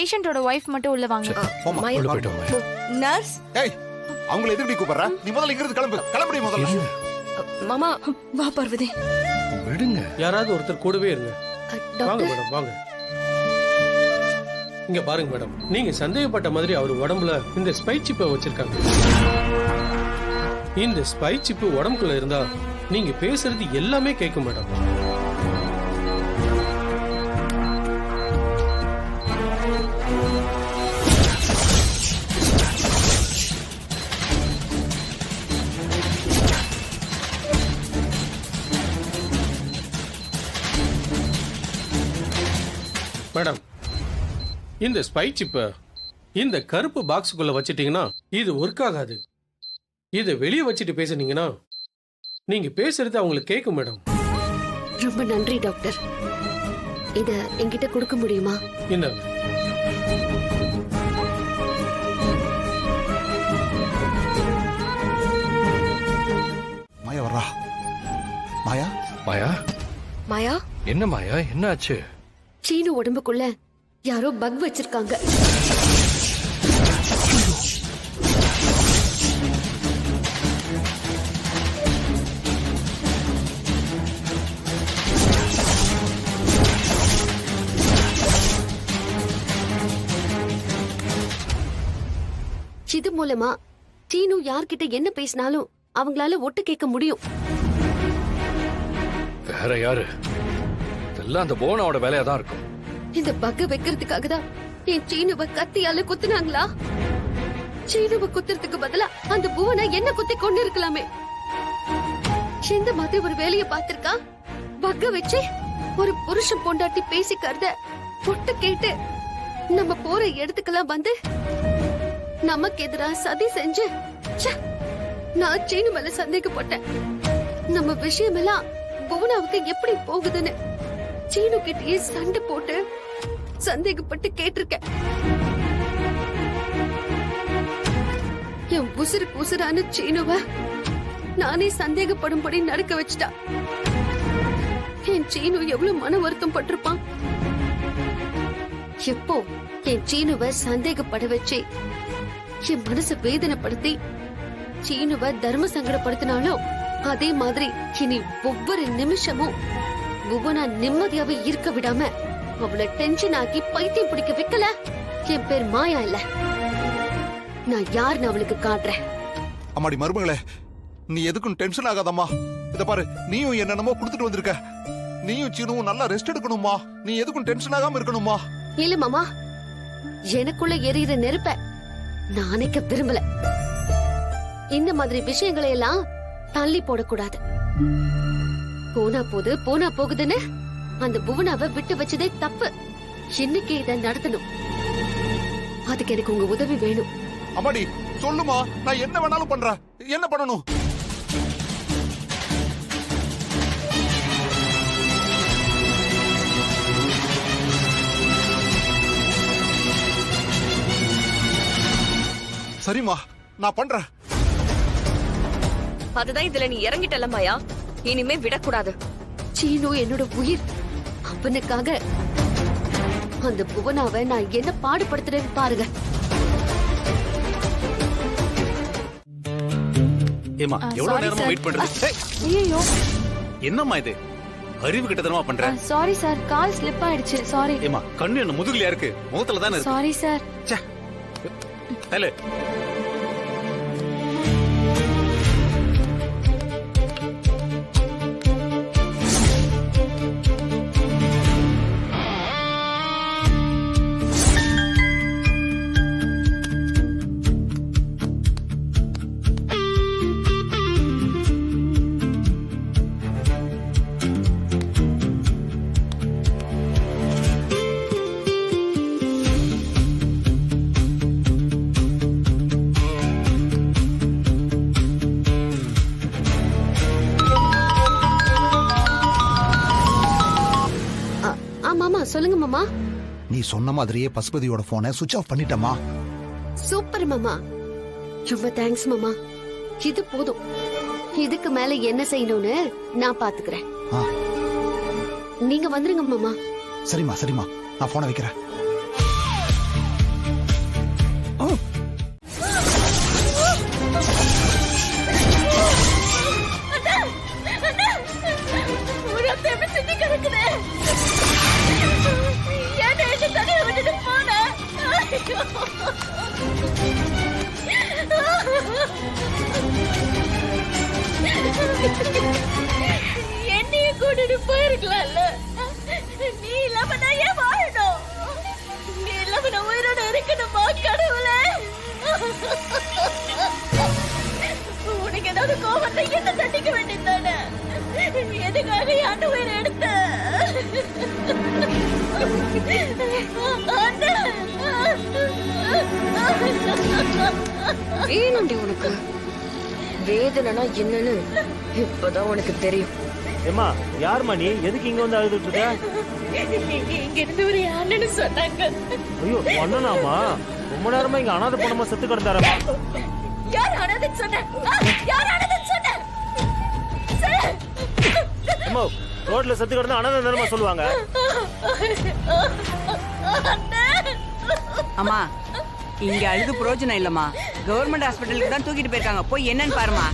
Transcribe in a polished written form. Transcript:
பேஷண்டோட wife மட்டும் உள்ள வாங்க. உள்ள போயிட்டு நர்ஸ். ஏய், அவங்கள எதுக்கு கூப்பிடுற? நீ முதல்ல இங்க இருந்து கிளம்பு. கிளம்புடி முதல்ல. மாமா வா பார்வதி. விடுங்க. யாராவது ஒருத்தர் கூடவே இருங்க. வாங்க டாக்டர். மேடம் வாங்க. இங்க பாருங்க மேடம், நீங்க சந்தேகப்பட்ட மாதிரி அவர் உடம்புல இந்த ஸ்பை சிப்பை வச்சிருக்காங்க. இந்த ஸ்பை சிப்பு உடம்புக்குள்ள இருந்தா நீங்க பேசுறது எல்லாமே கேட்கும் மேடம். மேடம், இந்த ஸ்பை சிப்பை இந்த கருப்பு பாக்ஸுக்குள்ள வச்சிட்டீங்கன்னா இது ஒர்க் ஆகாது. இதை வெளியே வச்சுட்டு பேசுனீங்கன்னா நீங்க பேசுறது அவங்களுக்கு கேட்கும் மேடம். ரொம்ப நன்றி டாக்டர். இத என்கிட்ட கொடுக்க முடியுமா? இந்தாங்க. மாயா வர்றா. மாயா, மாயா, மாயா, என்ன மாயா, என்ன ஆச்சு? சீனு உடம்புக்குள்ள யாரோ பக் வச்சிருக்காங்க. இது மூலமா சீனு யார்கிட்ட என்ன பேசினாலும் அவங்களால ஒட்டு கேட்க முடியும். வேற யாரு? இதெல்லாம் அந்த போனாவோட வேலையா தான் இருக்கும். இந்த பக்க வைக்கிறதுக்காக தான் என் சீனுவை கத்தியால குத்துனாங்களா? சீனுவை குத்துறதுக்கு பதிலா அந்த புவனை என்ன குத்தி கொண்டு இருக்கலாமே. இந்த மாதிரி ஒரு வேலையை பார்த்திருக்கா? பக்க வச்சு ஒரு புருஷன் பொண்டாட்டி பேசிக்கிறத பொட்டு கேட்டு நம்ம போற இடத்துக்கெல்லாம் வந்து நமக்கு எதிரா சதி செஞ்சு ச்சே, நான் சீனு மேல சந்தேகப்பட்டேன். நம்ம விஷயம் எல்லாம் புவனாவுக்கு எப்படி போகுதுன்னு சீனு கிட்டயே சண்டை போட்டு சந்தேகப்பட்டு கேட்டிருக்கேன். என் உசுருக்கு உசுரான சீனுவ நானே சந்தேகப்படும்படி நடக்க வச்சுட்டா. என் சீனு எவ்வளவு மன வருத்தம் பட்டிருப்பான். எப்போ என் சீனுவ சந்தேகப்பட வச்சு என் மனச வேதனைப்படுத்தி சீனுவ தர்ம சங்கடப்படுத்தினாலோ அதே மாதிரி இனி ஒவ்வொரு நிமிஷமும் புவனா நிம்மதியாவே இருக்க விடாம அவளை டென்ஷன் ஆக்கி பைத்தியம் பிடிக்க வைக்கல. என் பேர் மாயா இல்ல. நான் யாருன்னு அவளுக்கு காட்டுறேன். அம்மாடி மருமகளே, நீ எதுக்கும் டென்ஷன் ஆகாதம்மா. இத பாரு, நீயும் என்னென்னமோ கொடுத்துட்டு வந்திருக்க. நீயும் சீனுவும் நல்லா ரெஸ்ட் எடுக்கணுமா. நீ எதுக்கும் டென்ஷன் ஆகாம இருக்கணுமா. இல்ல மாமா, எனக்குள்ள எரியிற நெருப்ப நான் அணைக்க விரும்பல. இந்த மாதிரி விஷயங்களை எல்லாம் தள்ளி போடக்கூடாது. போனா போகுதுன்னு அந்த புவனாவை விட்டு வச்சதே தப்பு. இன்னைக்கு இதை நடத்தணும். அதுக்கு எனக்கு உங்க உதவி வேணும். அம்மாடி சொல்லுமா, நான் என்ன வேணாலும் பண்றேன். என்ன பண்ணணும்? சரிம்மா, நான் பண்றேன். அதுதான் இதுல நீ இறங்கிட்டல மாயா. இனிமே விடக்கூடாது. சீனு என்னோட உயிர். அவனுக்காக அந்த புவனாவை நான் என்ன பாடுபடுத்துறேன்னு பாருங்க. ஏமா எவ்வளவு நேரமா வெயிட் பண்றது? ஐயோ, என்னம்மா இது? அறிவு கிட்டத்தனமா பண்ற. சாரி சார், கால் ஸ்லிப் ஆயிடுச்சு. சாரி. ஏமா கண்ணு என்ன முதுகுலயா இருக்கு? முகத்துல தானே இருக்கு. Sorry sir. ச்சே. ஹலோ. சொல்லுங்க மாமா. நீ சொன்ன மாதிரியே பசுபதியோட போனை சுவிட்ச் ஆஃப் பண்ணிட்டமா. சூப்பர் மாமா. ரொம்ப தேங்க்ஸ் மாமா. இது போதும். இதுக்கு மேல என்ன செய்யணும்னு நான் பாத்துக்கிறேன். நீங்க வந்துருங்க மாமா. சரிம்மா, நான் போனை வைக்கிறேன். என்னைய கூட்டிட்டு போயிருக்கலாம்ல. நீ இல்லாம நான் ஏன் வாழணும்? நீ இல்லாம நான் உயிரோட இருக்கணுமா கடவுளே? உனக்கு ஏதாவது கோபத்தை என்ன தட்டிக்க வேண்டியதானே? எதுக்காக யாண்டு உயிரை எடுத்த? வேணும்டி உனக்கு வேதனைனா என்னன்னு இப்பதான் உனக்கு தெரியும். ஏமா யாருமா நீ? எதுக்கு இங்க வந்து அழுதுட்டு இருக்க? இங்க இருந்து ஒரு அண்ணன்னு சொன்னாங்க. ஐயோ அண்ணனாமா? ரொம்ப நேரமா இங்க அனாதை பணமா செத்து கிடந்தாரமா? யார் அனாதைன்னு சொன்ன? யார் அனாதைன்னு சொன்ன? அம்மா ரோட்ல செத்து கிடந்தா அனாதை தானமா சொல்லுவாங்க? அம்மா இங்க அழுது பிரயோஜனம் இல்லம்மா. கவர்மெண்ட் ஹாஸ்பிட்டலுக்கு தான் தூக்கிட்டு போயிருக்காங்க. போய் என்னன்னு பாருமா.